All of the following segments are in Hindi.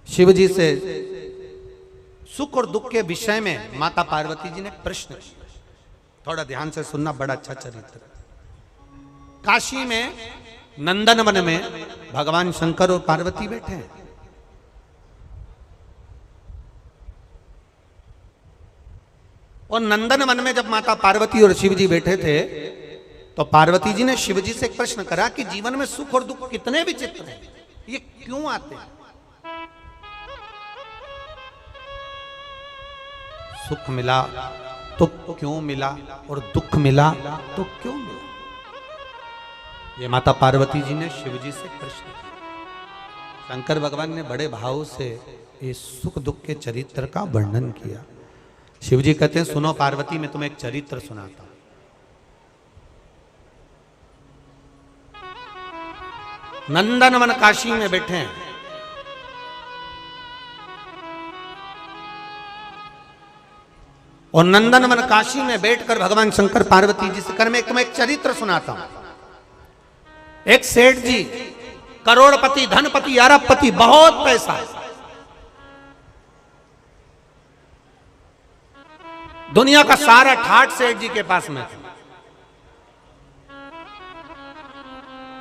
शिव जी से सुख और दुख के विषय में माता पार्वती जी ने प्रश्न किया। थोड़ा ध्यान से सुनना, बड़ा अच्छा चरित्र। काशी में नंदनवन में भगवान शंकर और पार्वती बैठे हैं। और नंदनवन में जब माता पार्वती और शिव जी बैठे थे तो पार्वती जी ने शिव जी से एक प्रश्न करा कि जीवन में सुख और दुख कितने विचित्र हैं, ये क्यों आते हैं? सुख मिला तो क्यों मिला और दुख मिला तो क्यों मिला? ये माता पार्वती जी ने शिव जी से प्रश्न किया। शंकर भगवान ने बड़े भाव से इस सुख दुख के चरित्र का वर्णन किया। शिव जी कहते हैं, सुनो पार्वती, मैं तुम्हें एक चरित्र सुनाता हूं। नंदनवन काशी में बैठे हैं। और नंदनवन काशी में बैठकर भगवान शंकर पार्वती जी से कर मैं तुम्हें एक चरित्र सुनाता हूं। एक सेठ जी, करोड़पति, धनपति, अरबपति, बहुत पैसा है, दुनिया का सारा ठाठ सेठ जी के पास में था।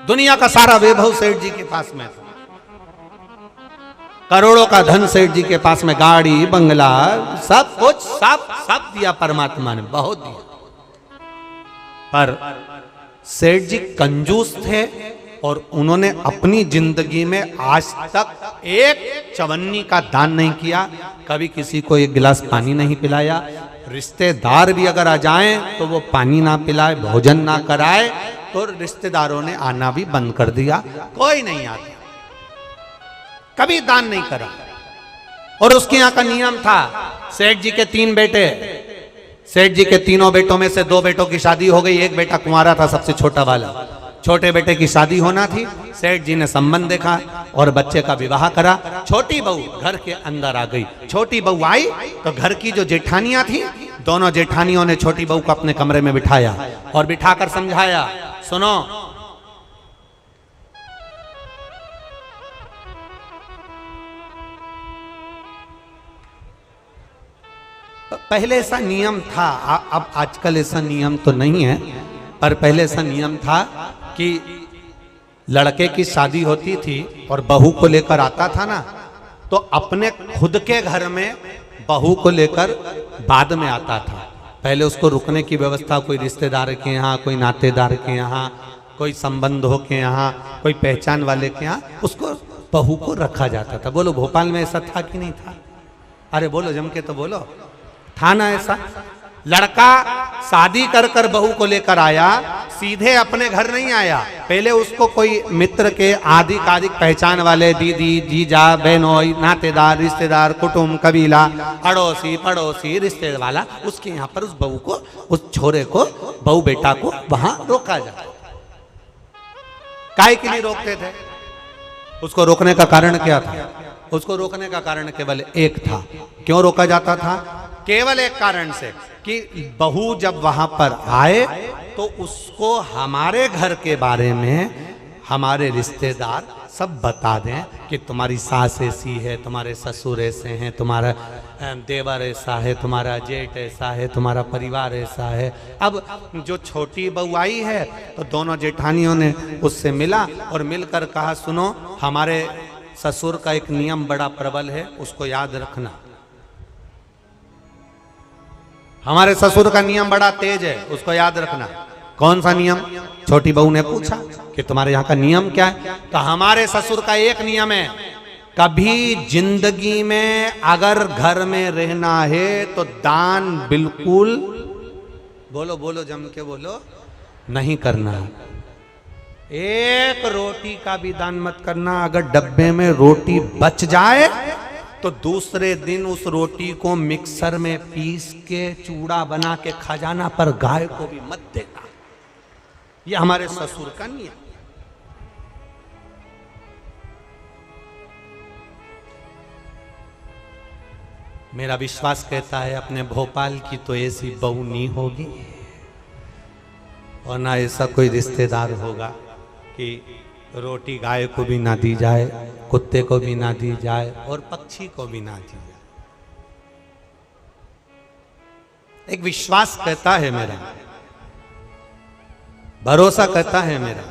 दुनिया का सारा वैभव सेठ जी के पास में था। करोड़ों का धन सेठ जी के पास में, गाड़ी बंगला सब कुछ, सब दिया परमात्मा ने, बहुत दिया। पर सेठ जी कंजूस थे और उन्होंने अपनी जिंदगी में आज तक एक चवन्नी का दान नहीं किया, कभी किसी को एक गिलास पानी नहीं पिलाया। रिश्तेदार भी अगर आ जाएं तो वो पानी ना पिलाए, भोजन ना कराए, तो रिश्तेदारों ने आना भी बंद कर दिया, कोई नहीं आता, कभी दान नहीं करा। और उसके यहाँ का नियम था, सेठ जी के 3 बेटे, सेठ जी के तीनों बेटों में से 2 बेटों की शादी हो गई, एक बेटा कुंवारा था, सबसे छोटा वाला। छोटे बेटे की शादी होना थी, सेठ जी ने संबंध देखा और बच्चे का विवाह करा। छोटी बहू घर के अंदर आ गई। छोटी बहू आई तो घर की जो जेठानियां थी, दोनों जेठानियों ने छोटी बहू को अपने कमरे में बिठाया और बिठाकर समझाया, सुनो, पहले ऐसा नियम था, अब आजकल ऐसा नियम तो नहीं है, पर पहले ऐसा नियम था कि लड़के की शादी होती थी और बहू को लेकर आता था ना, तो अपने खुद के घर में बहू को लेकर बाद में आता था। पहले उसको रुकने की व्यवस्था कोई रिश्तेदार के यहाँ, कोई नातेदार के यहाँ, कोई संबंधों के यहाँ, कोई पहचान वाले के यहाँ, उसको बहू को रखा जाता था। बोलो भोपाल में ऐसा था कि नहीं था? अरे बोलो, जम के तो बोलो, था ना ऐसा? लड़का शादी कर कर बहू को लेकर आया, सीधे अपने घर नहीं आया, पहले उसको कोई मित्र के आदि कादिक पहचान वाले, दीदी, जीजा, बहनोई, नातेदार, रिश्तेदार, कुटुंब, कबीला, अड़ोसी पड़ोसी, रिश्तेदार वाला, उसके यहाँ पर उस बहू को, उस छोरे को, बहू बेटा को वहां रोका जाता। काहे के लिए रोकते थे? उसको रोकने का कारण क्या था? उसको रोकने का कारण केवल एक था। क्यों रोका जाता था? केवल एक कारण से कि बहू जब वहां पर आए तो उसको हमारे घर के बारे में हमारे रिश्तेदार सब बता दें कि तुम्हारी सास ऐसी है, तुम्हारे ससुर ऐसे हैं, तुम्हारा देवर ऐसा है, तुम्हारा जेठ ऐसा है, तुम्हारा परिवार ऐसा है। अब जो छोटी बहू आई है तो दोनों जेठानियों ने उससे मिला और मिलकर कहा, सुनो, हमारे ससुर का एक नियम बड़ा प्रबल है, उसको याद रखना। हमारे ससुर का नियम बड़ा तेज है, उसको याद रखना। कौन सा नियम? छोटी बहू ने पूछा कि तुम्हारे यहाँ का नियम क्या है? तो हमारे ससुर का एक नियम है, कभी जिंदगी में अगर घर में रहना है तो दान बिल्कुल, बोलो बोलो जम के बोलो, नहीं करना। एक रोटी का भी दान मत करना। अगर डब्बे में रोटी बच जाए तो दूसरे दिन उस रोटी को मिक्सर में पीस के चूड़ा बना के खा जाना, पर गाय को भी मत देना। ये हमारे ससुर का नियम। मेरा विश्वास कहता है अपने भोपाल की तो ऐसी बहू नहीं होगी और ना ऐसा कोई रिश्तेदार होगा कि रोटी गाय को भी ना दी जाए कुत्ते को भी ना दी जाए और पक्षी को भी ना दी जाए। एक विश्वास कहता है मेरा, भरोसा कहता है मेरा,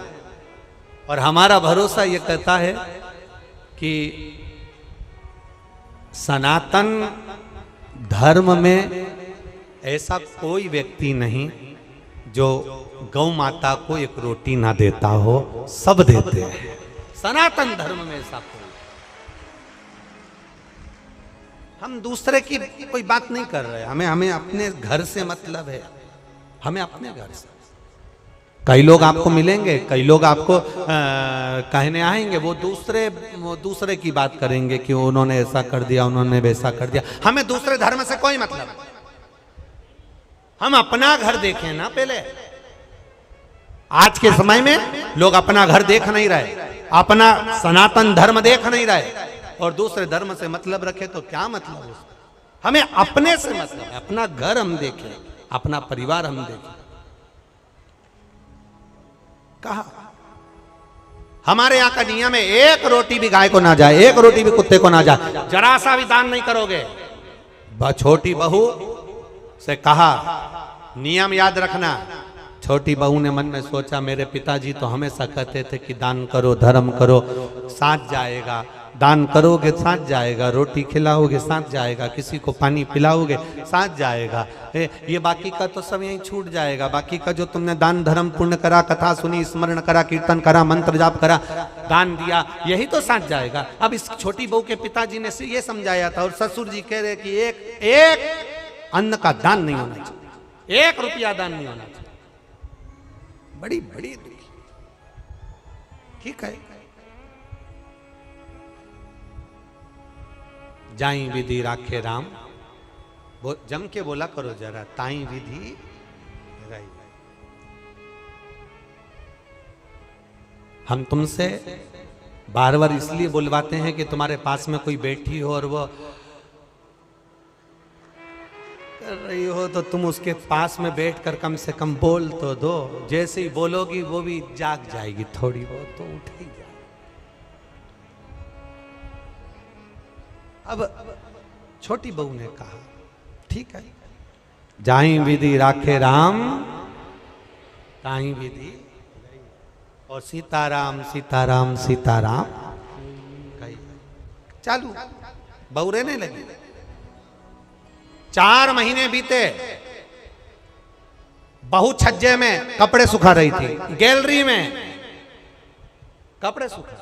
और हमारा भरोसा ये कहता है कि सनातन धर्म में ऐसा कोई व्यक्ति नहीं जो गौ माता को एक रोटी ना देता हो, सब देते हैं सनातन धर्म में। ऐसा कोई, हम दूसरे की कोई बात नहीं कर रहे, हमें अपने घर से मतलब है, हमें अपने घर से। कई लोग आपको मिलेंगे, कई लोग आपको कहने आएंगे, वो दूसरे की बात करेंगे कि उन्होंने ऐसा कर दिया, उन्होंने वैसा कर दिया। हमें दूसरे धर्म से कोई मतलब नहीं, हम अपना घर देखें ना पहले। आज के समय में लोग अपना घर देख नहीं रहे, अपना सनातन धर्म देख नहीं रहे, और दूसरे धर्म से मतलब रखे तो क्या मतलब उसका। हमें अपने से मतलब है, अपना घर हम देखें, अपना परिवार हम देखें। कहा हमारे यहाँ का नियम है, एक रोटी भी गाय को ना जाए, एक रोटी भी कुत्ते को ना जाए, जरा सा भी दान नहीं करोगे। छोटी बहू से कहा नियम याद रखना। छोटी बहू ने मन में सोचा, मेरे पिताजी तो हमेशा कहते थे कि दान करो, धर्म करो, साथ जाएगा। दान करोगे साथ जाएगा, रोटी खिलाओगे साथ जाएगा, किसी को पानी पिलाओगे साथ जाएगा। ये बाकी का तो सब यहीं छूट जाएगा। बाकी का जो तुमने दान धर्म पुण्य करा, कथा सुनी, स्मरण करा, कीर्तन करा, मंत्र जाप करा, दान दिया, यही तो साथ जाएगा। अब इस छोटी बहू के पिताजी ने ये समझाया था, और ससुर जी कह रहे कि एक अन्न का दान नहीं होना चाहिए, 1 रुपया दान नहीं होना चाहिए। बड़ी बड़ी ठीक है, जाई विधि राखे राम, जम के बोला करो जरा, ताई विधि राई। हम तुमसे बार बार इसलिए बुलवाते हैं कि तुम्हारे पास में कोई बैठी हो और वो कर रही हो, तो तुम उसके पास में बैठकर कम से कम बोल तो दो। जैसे ही बोलोगी वो भी जाग जाएगी, थोड़ी बहुत तो उठ ही जाएगी। अब छोटी बहू ने कहा ठीक है, जाई विधि राखे राम, ताई विधि, और सीताराम सीताराम सीताराम कही चालू। बहू रहने लगी। 4 महीने बीते, बहू छज्जे में कपड़े सुखा रही थी, गैलरी में कपड़े सुखा।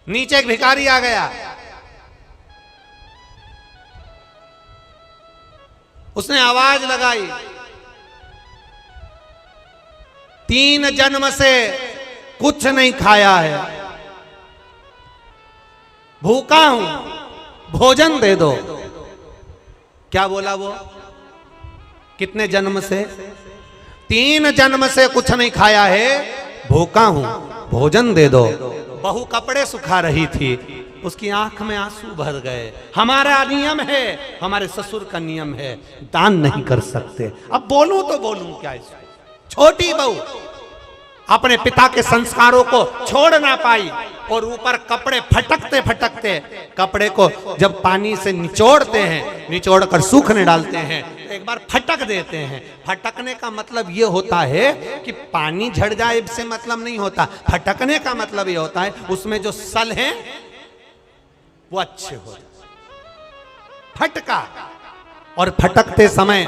नीचे एक भिखारी आ गया, उसने आवाज लगाई, 3 जन्म से कुछ नहीं खाया है, भूखा हूं, भोजन दे दो। क्या बोला वो? कितने जन्म से? 3 जन्म से कुछ नहीं खाया है, भूखा हूं, भोजन दे दो। बहू कपड़े सुखा रही थी, उसकी आंख में आंसू भर गए। हमारा नियम है, हमारे ससुर का नियम है, दान नहीं कर सकते। अब बोलूं तो बोलूं क्या इसको? छोटी बहू अपने पिता के संस्कारों को छोड़ ना पाई, और ऊपर कपड़े फटकते फटकते, कपड़े को जब पानी से निचोड़ते हैं, निचोड़ कर सूखने डालते हैं, तो एक बार फटक देते हैं। फटकने का मतलब ये होता है कि पानी झड़ जाए से मतलब नहीं होता। फटकने का मतलब ये होता है उसमें जो सल हैं वो अच्छे हो जाए। फटका, और फटकते समय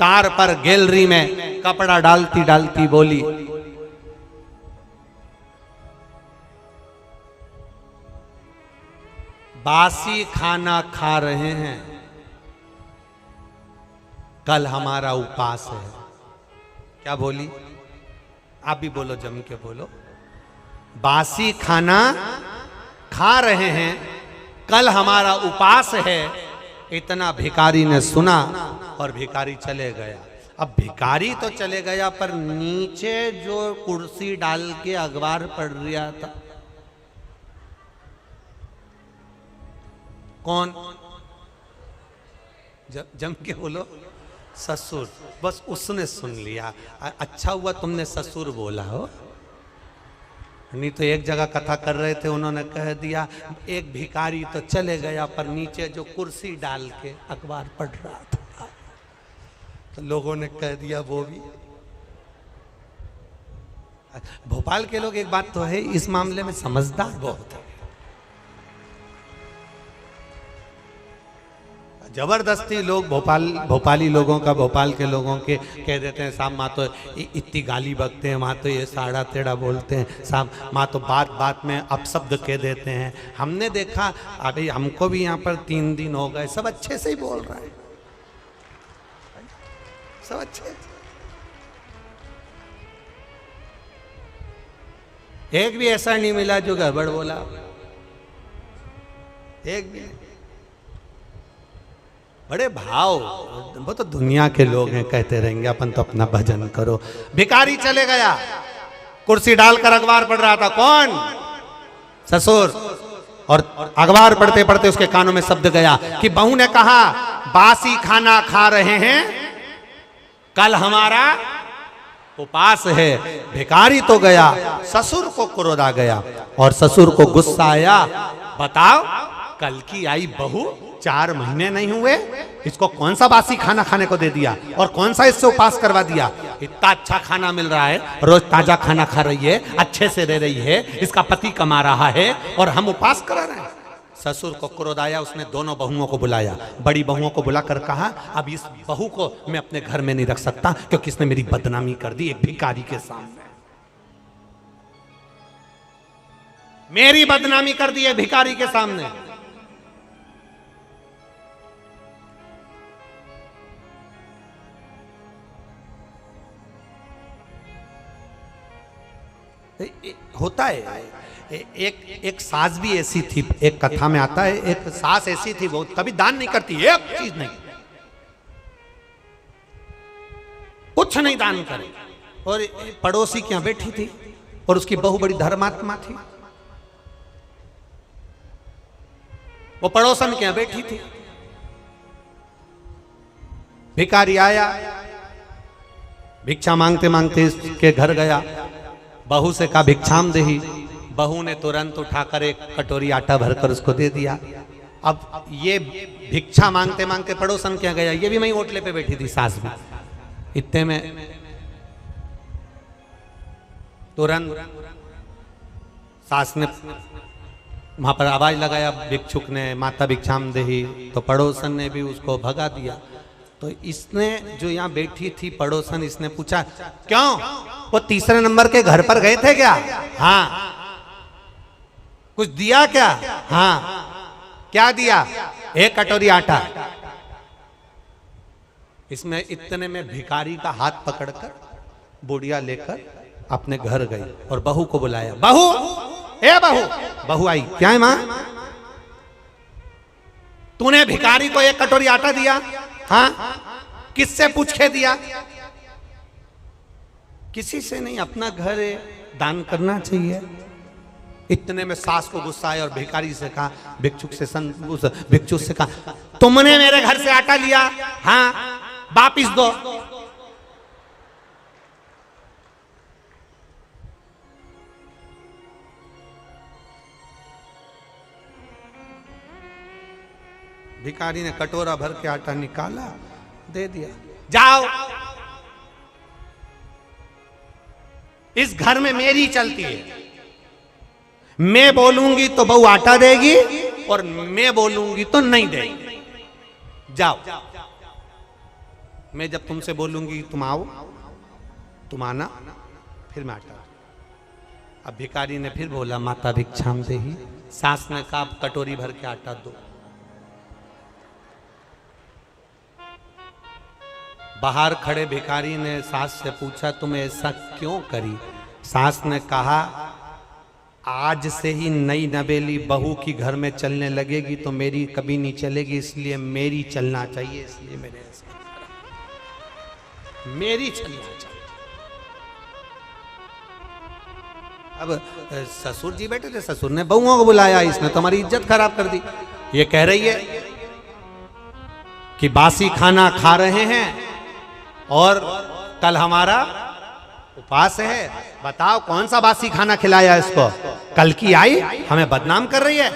तार पर गैलरी में कपड़ा डालती डालती बोली, बासी खाना खा रहे हैं, कल हमारा उपवास है। क्या बोली? आप भी बोलो, जम के बोलो। बासी खाना खा रहे हैं, कल हमारा उपवास है। इतना भिखारी ने सुना और भिखारी चले गया। अब भिखारी तो चले गया, पर नीचे जो कुर्सी डाल के अखबार पढ़ रहा था, कौन? जम के बोलो, ससुर। बस उसने सुन लिया। अच्छा हुआ तुमने ससुर बोला हो। नहीं तो एक जगह कथा कर रहे थे, उन्होंने कह दिया एक भिखारी तो चले गया पर नीचे जो कुर्सी डाल के अखबार पढ़ रहा था, तो लोगों ने कह दिया वो भी। भोपाल के लोग एक बात तो है, इस मामले में समझदार बहुत है। जबरदस्ती लोग भोपाली लोगों का, भोपाल के लोगों के कह देते हैं साहब माँ तो इतनी गाली बकते हैं, माँ तो ये साड़ा तेड़ा बोलते हैं, साहब माँ तो बात बात में अपशब्द कह देते हैं। हमने देखा, अभी हमको भी यहाँ पर 3 दिन हो गए, सब अच्छे से ही बोल रहा है, सब अच्छे। एक भी ऐसा नहीं मिला जो गड़बड़ बोला, एक भी। बड़े भाव, वो तो दुनिया के लोग हैं, कहते रहेंगे अपन तो अपना भजन करो। भिखारी चले गया, कुर्सी डालकर अखबार पढ़ रहा था, कौन? ससुर। और अखबार पढ़ते पढ़ते उसके कानों में शब्द गया कि बहू ने कहा बासी खाना खा रहे हैं, कल हमारा उपास है। भिखारी तो गया, ससुर को क्रोध आ गया और ससुर को गुस्सा आया, बताओ कल की आई बहू 4 महीने नहीं हुए, इसको कौन सा बासी खाना खाने को दे दिया और कौन सा इससे उपास करवा दिया? इतना अच्छा खाना मिल रहा है, रोज ताजा खाना खा रही है, अच्छे से रह रही है, इसका पति कमा रहा है और हम उपास करा रहे हैं। ससुर को क्रोध आया, उसने दोनों बहुओं को बुलाया, बड़ी बहुओं को बुलाकर कहा अब इस बहू को मैं अपने घर में नहीं रख सकता क्योंकि इसने मेरी बदनामी कर दी एक भिखारी के सामने, मेरी बदनामी कर दी है भिखारी के सामने। होता है, एक सास भी ऐसी थी, एक कथा में आता है, एक सास ऐसी थी, वो कभी दान नहीं करती, एक चीज नहीं, कुछ नहीं दान करे। और पड़ोसी के यहां बैठी थी और उसकी बहू बड़ी धर्मात्मा थी, वो पड़ोसन के यहां बैठी थी। भिखारी आया, भिक्षा मांगते मांगते इसके घर गया, बहू से कहा भिक्षाम देही, बहू ने तुरंत उठाकर एक कटोरी आटा भरकर उसको दे दिया। अब ये भिक्षा मांगते मांगते पड़ोसन क्या गया, ये भी वहीं ओटले पे बैठी थी सास भी। इतने में तुरंत सास ने वहां पर आवाज लगाया, भिक्षुक ने, माता भिक्षाम देही, तो पड़ोसन ने भी उसको भगा दिया। तो इसने जो यहाँ बैठी थी पड़ोसन, इसने पूछा क्यों, वो 3रे नंबर के घर पर गए थे क्या? हाँ। कुछ दिया क्या? हाँ। क्या दिया? 1 कटोरी आटा। इसमें इतने में भिखारी का हाथ पकड़कर बुढ़िया लेकर अपने घर गई और बहू को बुलाया, बहू, ए बहू। बहू आई, क्या है मां? तूने भिखारी को 1 कटोरी आटा दिया? हाँ। किससे पूछ के दिया? किसी से नहीं, अपना घर है, दान करना चाहिए। इतने में सास को गुस्सा आया और भिखारी से कहा, भिक्षुक से कहा, तुमने मेरे घर से आटा लिया? हाँ। वापिस दो। भिखारी ने कटोरा भर के आटा निकाला, दे दिया, जाओ, इस घर में मेरी चलती है, मैं बोलूंगी तो बहू आटा देगी और मैं बोलूंगी तो नहीं देगी, जाओ। मैं जब तुमसे बोलूंगी तुम आओ, तुम आना, फिर मैं आटा। अब भिखारी ने फिर बोला माता भिक्षाम देही। सास ने कहा कटोरी भर के आटा दो। बाहर खड़े भिखारी ने सास से पूछा तुम ऐसा क्यों करी? सास ने कहा आज से ही नई नवेली बहू की घर में चलने लगेगी तो मेरी कभी नहीं चलेगी, इसलिए मेरी चलना चाहिए, इसलिए मैंने ऐसा करा, मेरी चलना चाहिए। अब ससुर जी बैठे थे, ससुर ने बहुओं को बुलाया, इसने तो हमारी इज्जत खराब कर दी। ये कह रही है कि बासी खाना खा रहे हैं और कल हमारा उपास है, बताओ कौन सा बासी खाना खिलाया इसको, कल की आई हमें बदनाम कर रही है।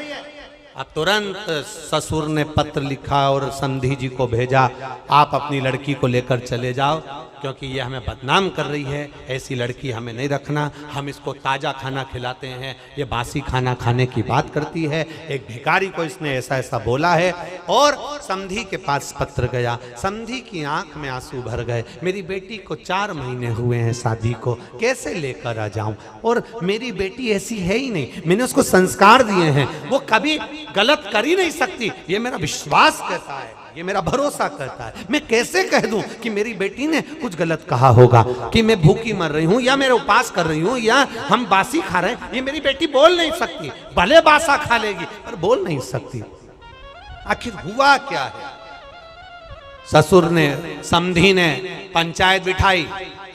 अब तुरंत ससुर ने पत्र लिखा और समधी जी को भेजा, आप अपनी लड़की को लेकर चले जाओ, क्योंकि ये हमें बदनाम कर रही है, ऐसी लड़की हमें नहीं रखना, हम इसको ताज़ा खाना खिलाते हैं, ये बासी खाना खाने की बात करती है, एक भिखारी को इसने ऐसा ऐसा बोला है। और समधी के पास पत्र गया, समधी की आंख में आंसू भर गए, मेरी बेटी को 4 महीने हुए हैं शादी को, कैसे लेकर आ जाऊं, और मेरी बेटी ऐसी है ही नहीं, मैंने उसको संस्कार दिए हैं, वो कभी गलत कर ही नहीं सकती, ये मेरा विश्वास कहता है, ये मेरा भरोसा करता है, मैं कैसे कह दूं कि मेरी बेटी ने कुछ गलत कहा होगा, कि मैं भूखी मर रही हूं या मेरे उपास कर रही हूं या हम बासी खा रहे हैं, ये मेरी बेटी बोल नहीं सकती, भले बासा खा लेगी पर बोल नहीं सकती। आखिर हुआ क्या है? ससुर ने, समधी ने पंचायत बिठाई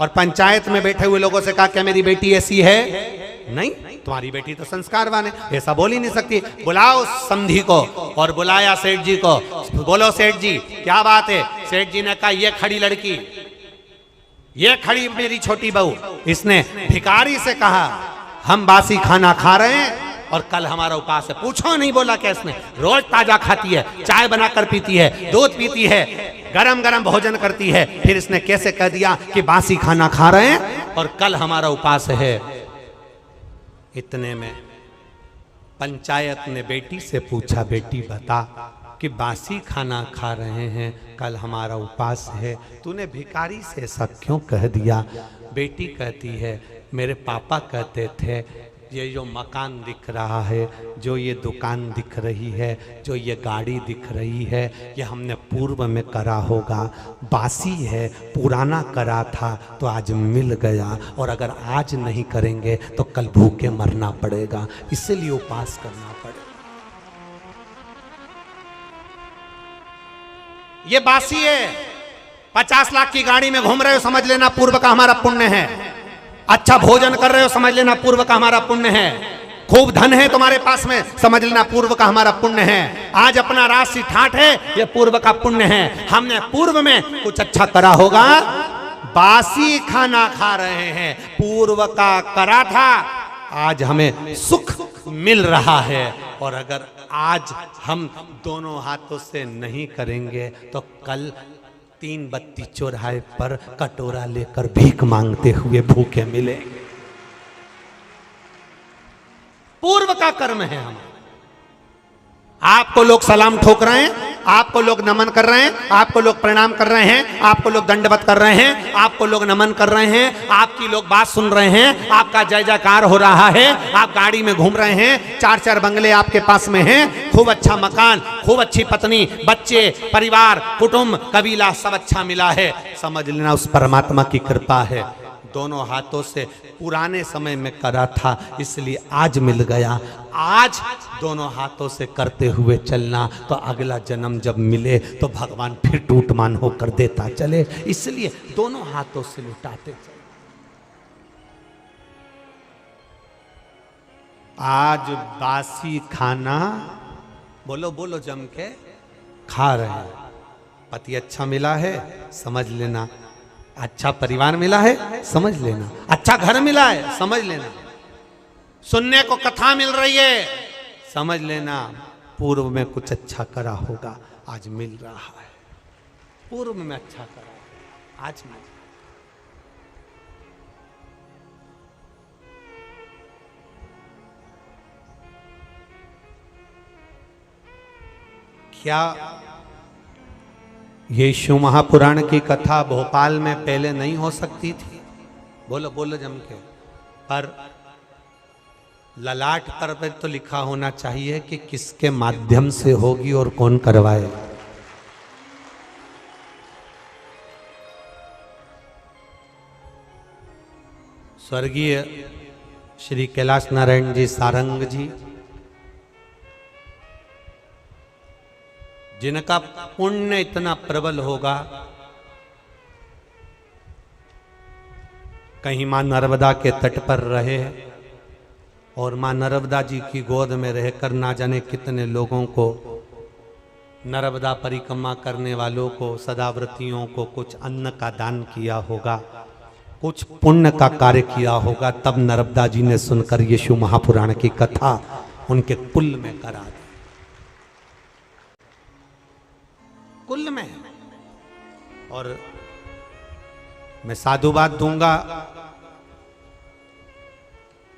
और पंचायत में बैठे हुए लोगों से कहा, क्या मेरी बेटी ऐसी है? नहीं, तुम्हारी बेटी तो संस्कारवान है, ऐसा बोल ही नहीं सकती, बुलाओ समधी को। और बुलाया सेठ जी को, बोलो सेठ जी क्या बात है? सेठ जी ने कहा, ये खड़ी लड़की, ये खड़ी मेरी छोटी बहू, इसने भिखारी से कहा हम बासी खाना खा रहे हैं और कल हमारा उपास है। पूछो नहीं बोला क्या इसने, रोज ताजा खाती है, चाय बनाकर पीती है, दूध पीती है, गरम गरम भोजन करती है, फिर इसने कैसे कह दिया कि बासी खाना खा रहे हैं और कल हमारा उपास है। इतने में पंचायत ने बेटी से पूछा, बेटी बता कि बासी खाना खा रहे हैं, कल हमारा उपास है, तूने भिखारी से ऐसा क्यों कह दिया? बेटी कहती है, मेरे पापा कहते थे ये जो मकान दिख रहा है, जो ये दुकान दिख रही है, जो ये गाड़ी दिख रही है, ये हमने पूर्व में करा होगा, बासी है, पुराना करा था तो आज मिल गया, और अगर आज नहीं करेंगे तो कल भूखे मरना पड़ेगा, इसलिए उपास करना पड़ेगा। ये बासी है, 50 लाख की गाड़ी में घूम रहे हो, समझ लेना पूर्व का हमारा पुण्य है। अच्छा भोजन कर रहे हो, समझ लेना पूर्व का हमारा पुण्य है। खूब धन है तुम्हारे पास में, समझ लेना पूर्व का हमारा पुण्य है। आज अपना राशि ठाठ है, ये पूर्व का पुण्य है, हमने पूर्व में कुछ अच्छा करा होगा। बासी खाना खा रहे हैं, पूर्व का करा था, आज हमें सुख मिल रहा है, और अगर आज हम दोनों हाथों से नहीं करेंगे तो कल 3 बत्ती चौराहे पर कटोरा लेकर भीख मांगते हुए भूखे मिलेंगे। पूर्व का कर्म है हम। आपको लोग सलाम ठोक रहे हैं, आपको लोग नमन कर रहे हैं, आपको लोग प्रणाम कर रहे हैं, आपको लोग दंडवत कर रहे हैं, आपको लोग नमन कर रहे हैं, आपकी लोग बात सुन रहे हैं, आपका जय जयकार हो रहा है, आप गाड़ी में घूम रहे हैं, 4-4 बंगले आपके पास में हैं, खूब अच्छा मकान, खूब अच्छी पत्नी, बच्चे, परिवार, कुटुंब, कबीला सब अच्छा मिला है, समझ लेना उस परमात्मा की कृपा है। दोनों हाथों से पुराने समय में करा था, इसलिए आज मिल गया। आज दोनों हाथों से करते हुए चलना, तो अगला जन्म जब मिले तो भगवान फिर टूटमान होकर देता चले, इसलिए दोनों हाथों से लुटाते चले। आज बासी खाना, बोलो बोलो जम के खा रहे हैं। पति अच्छा मिला है, समझ लेना अच्छा परिवार मिला है, समझ लेना अच्छा घर मिला है, समझ लेना सुनने को कथा मिल रही है, समझ लेना पूर्व में कुछ अच्छा करा होगा, आज मिल रहा है। पूर्व में अच्छा करा, आज मिल। क्या यीशु महापुराण की कथा भोपाल में पहले नहीं हो सकती थी? बोलो बोलो जम के। पर ललाट पर तो लिखा होना चाहिए कि किसके माध्यम से होगी और कौन करवाए। स्वर्गीय श्री कैलाश नारायण जी सारंग जी, जिनका पुण्य इतना प्रबल होगा, कहीं मां नर्मदा के तट पर रहे और मां नर्मदा जी की गोद में रहकर ना जाने कितने लोगों को, नर्मदा परिक्रमा करने वालों को, सदाव्रतियों को कुछ अन्न का दान किया होगा। कुछ पुण्य का कार्य किया होगा, तब नर्मदा जी ने सुनकर यीशु महापुराण की कथा उनके कुल में करा दी। कुल में। और मैं साधुवाद दूंगा,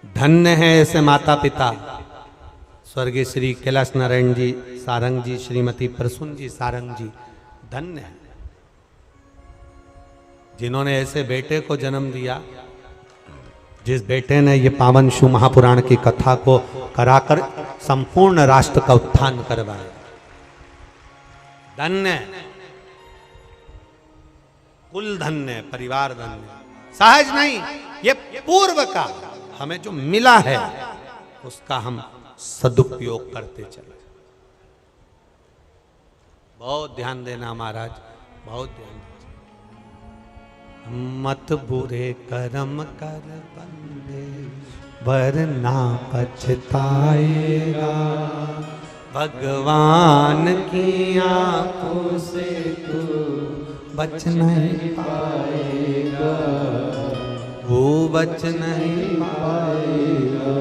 धन्य है ऐसे माता पिता, स्वर्गीय श्री कैलाश नारायण जी सारंग जी, श्रीमती प्रसून जी सारंग जी, धन्य है जिन्होंने ऐसे बेटे को जन्म दिया, जिस बेटे ने ये पावन शिव महापुराण की कथा को कराकर संपूर्ण राष्ट्र का उत्थान करवाया। धन्य, कुल धन्य, परिवार धन्य। सहज नहीं, ये पूर्व का हमें जो मिला है उसका हम सदुपयोग करते चले। बहुत ध्यान देना महाराज, बहुत ध्यान देना। मत बुरे कर्म कर बंदे वरना पछताएगा, भगवान की आंखों से तू बच नहीं पाएगा, वो बच नहीं पाएगा।